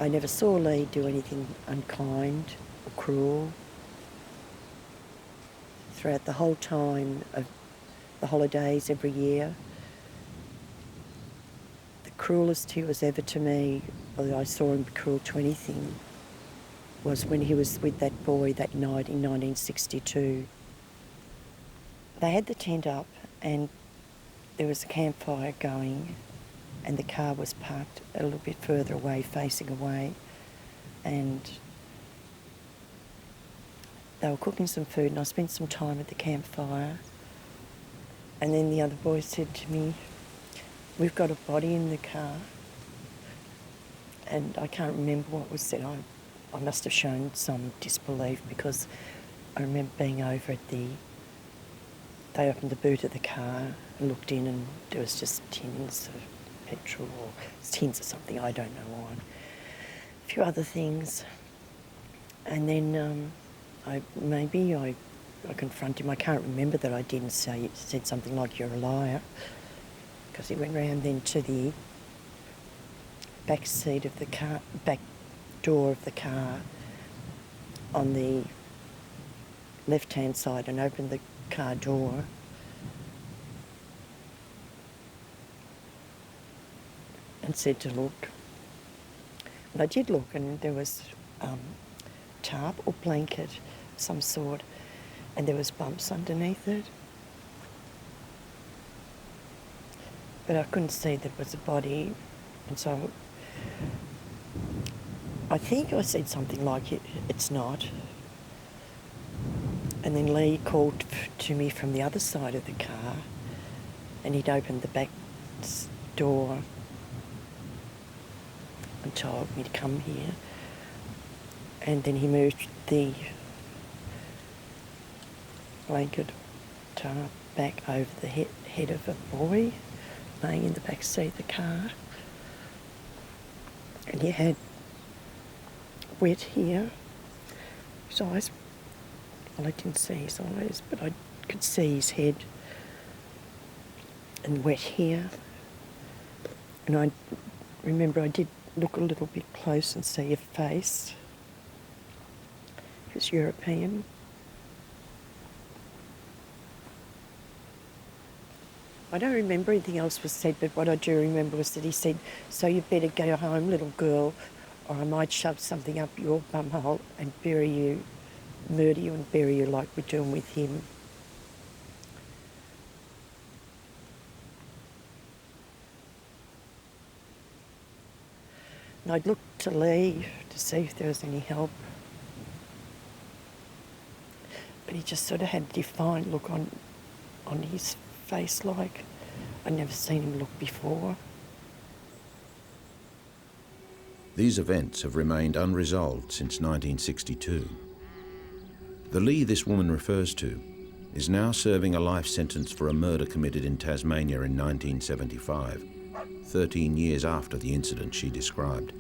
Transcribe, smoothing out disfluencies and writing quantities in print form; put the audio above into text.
I never saw Lee do anything unkind or cruel. Throughout the whole time of the holidays every year, the cruelest he was ever to me, or that I saw him be cruel to anything, was when he was with that boy that night in 1962. They had the tent up and there was a campfire going and the car was parked a little bit further away, facing away, and they were cooking some food and I spent some time at the campfire, and then the other boy said to me, "We've got a body in the car," and I can't remember what was said. I must have shown some disbelief because I remember being over at they opened the boot of the car and looked in and there was just tins of petrol or tins of something, I don't know on. A few other things. And then I confronted him. I can't remember that I didn't say, said something like, "You're a liar," because he went round then to the back seat of the car, back door of the car on the left-hand side and opened the car door. And said to look. And I did look and there was tarp or blanket of some sort and there was bumps underneath it. But I couldn't see that it was a body, and so I think I said something like, "It's not." And then Lee called to me from the other side of the car and he'd opened the back door and told me to come here. And then he moved the blanket tarp back over the head of a boy laying in the back seat of the car. And he had wet here. His eyes, well, I didn't see his eyes, but I could see his head, and wet here. And I remember I did look a little bit close and see a face. He was European. I don't remember anything else was said, but what I do remember was that he said, "So you better go home, little girl, or I might shove something up your bumhole and bury you, murder you and bury you like we're doing with him." And I'd looked to Lee to see if there was any help. But he just sort of had a defiant look on his face like I'd never seen him look before. These events have remained unresolved since 1962. The Lee this woman refers to is now serving a life sentence for a murder committed in Tasmania in 1975, 13 years after the incident she described.